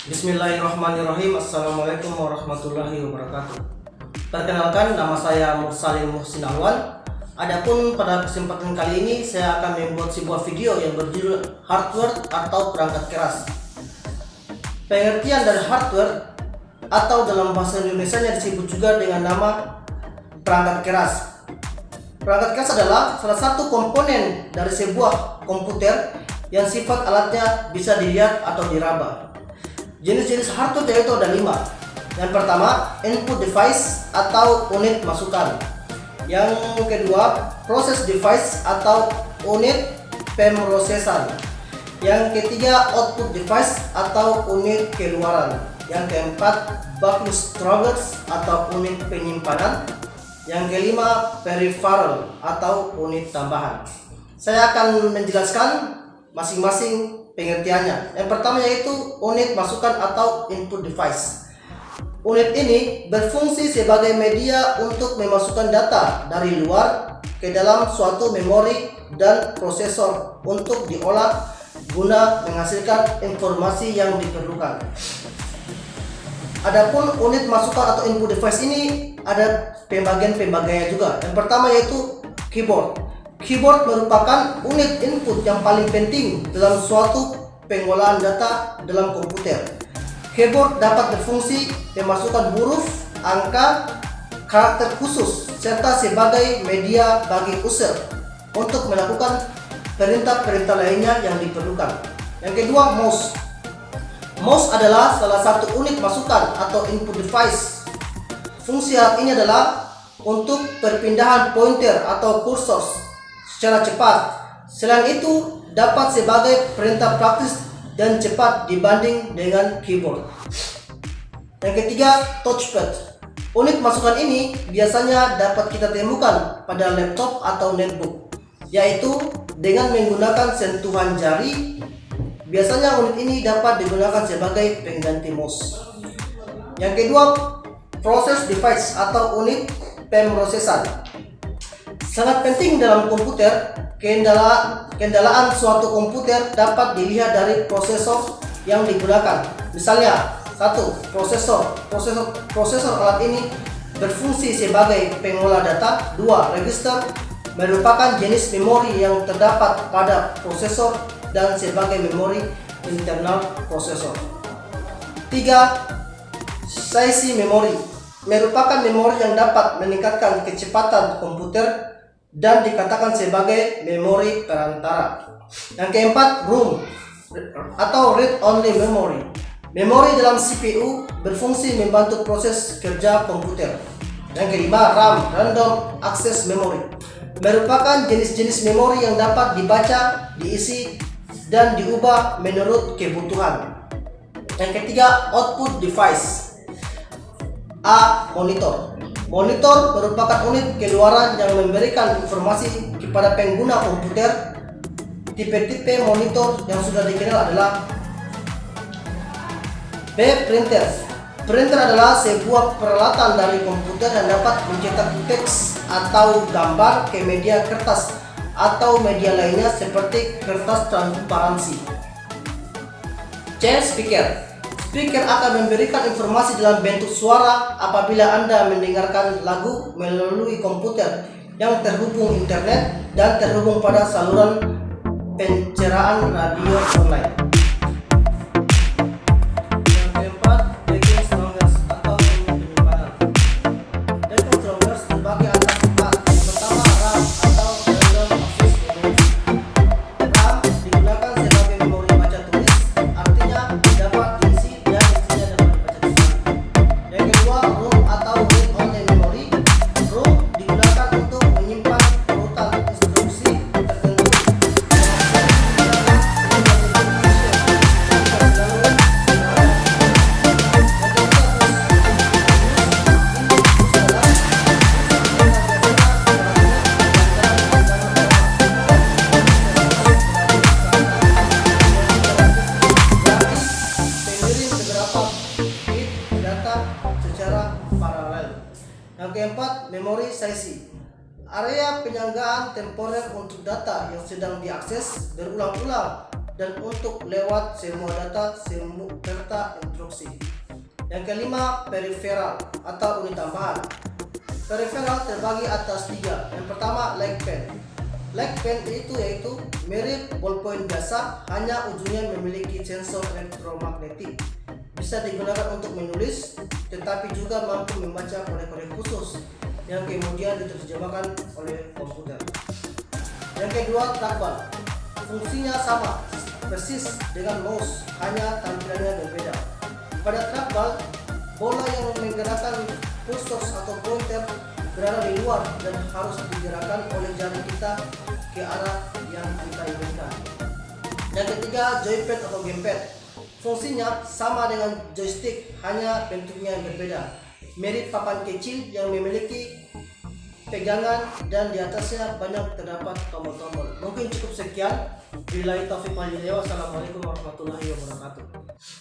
Bismillahirrahmanirrahim. Assalamualaikum warahmatullahi wabarakatuh. Perkenalkan, nama saya Mursalin Muhsin Awal. Adapun pada kesempatan kali ini saya akan membuat sebuah video yang berjudul hardware atau perangkat keras. Pengertian dari hardware atau dalam bahasa Indonesianya disebut juga dengan nama perangkat keras. Perangkat keras adalah salah satu komponen dari sebuah komputer yang sifat alatnya bisa dilihat atau diraba. Jenis-jenis hardware yaitu ada 5. Yang pertama, input device atau unit masukan. Yang kedua, process device atau unit pemrosesan. Yang ketiga, output device atau unit keluaran. Yang keempat, backlog storage atau unit penyimpanan. Yang kelima, peripheral atau unit tambahan. Saya akan menjelaskan masing-masing pengertiannya. Yang pertama yaitu unit masukan atau input device. Unit ini berfungsi sebagai media untuk memasukkan data dari luar ke dalam suatu memori dan prosesor untuk diolah guna menghasilkan informasi yang diperlukan. Adapun unit masukan atau input device ini ada pembagian-pembagiannya juga. Yang pertama yaitu keyboard. Keyboard merupakan unit input yang paling penting dalam suatu pengolahan data dalam komputer. Keyboard dapat berfungsi memasukkan huruf, angka, karakter khusus, serta sebagai media bagi user untuk melakukan perintah-perintah lainnya yang diperlukan. Yang kedua, mouse. Mouse adalah salah satu unit masukan atau input device. Fungsi alat ini adalah untuk perpindahan pointer atau kursor secara cepat. Selain itu, dapat sebagai perintah praktis dan cepat dibanding dengan keyboard. Yang ketiga, touchpad. Unit masukan ini biasanya dapat kita temukan pada laptop atau netbook, yaitu dengan menggunakan sentuhan jari. Biasanya unit ini dapat digunakan sebagai pengganti mouse. Yang kedua, process device atau unit pemrosesan. Sangat penting dalam komputer. Kendalaan suatu komputer dapat dilihat dari prosesor yang digunakan. Misalnya, 1. Prosesor alat ini berfungsi sebagai pengolah data. 2. Register merupakan jenis memori yang terdapat pada prosesor dan sebagai memori internal prosesor. 3. Chassis memory merupakan memori yang dapat meningkatkan kecepatan komputer dan dikatakan sebagai memori perantara. Yang keempat, ROM atau read only memory. Memori dalam CPU berfungsi membantu proses kerja komputer. Yang kelima, RAM, random access memory, merupakan jenis-jenis memori yang dapat dibaca, diisi, dan diubah menurut kebutuhan. Yang ketiga, output device. A. Monitor. Monitor merupakan unit keluaran yang memberikan informasi kepada pengguna komputer. Tipe-tipe monitor yang sudah dikenal adalah B. Printer. Printer adalah sebuah peralatan dari komputer yang dapat mencetak teks atau gambar ke media kertas atau media lainnya seperti kertas transparansi. C. Speaker. Speaker akan memberikan informasi dalam bentuk suara apabila Anda mendengarkan lagu melalui komputer yang terhubung internet dan terhubung pada saluran pencerahan radio online. Yang keempat, backing strongers atau penyimpanan. Backing strongers terbagi atas 4. Yang pertama, RAM atau random access memory. RAM digunakan sebagai memori baca tulis, artinya dapat diisi dan isinya dapat dibaca kembali. Yang kedua, ROM atau read only memory. ROM digunakan untuk menyimpan urutan instruksi tertentu. Yang keempat, memory chassis. Area penyanggaan temporer untuk data yang sedang diakses berulang-ulang dan untuk lewat semua data serta instruksi. Yang kelima, peripheral atau unit tambahan. Peripheral terbagi atas 3. Yang pertama, light pen. Light pen itu yaitu mirip ballpoint biasa, hanya ujungnya memiliki sensor elektromagnetik. Bisa digunakan untuk menulis, tetapi juga mampu membaca kode-kode khusus yang kemudian diterjemahkan oleh komputer. Yang kedua, trackball. Fungsinya sama persis dengan mouse, hanya tampilannya berbeda. Pada trackball, bola yang menggerakkan cursor atau pointer berada di luar dan harus digerakkan oleh jari kita ke arah yang kita inginkan. Yang ketiga, joypad atau gamepad. Fungsinya sama dengan joystick, hanya bentuknya yang berbeda. Mirip papan kecil yang memiliki pegangan dan di atasnya banyak terdapat tombol-tombol. Mungkin cukup sekian. Billahi taufiq wal hidayah. Wassalamualaikum warahmatullahi wabarakatuh.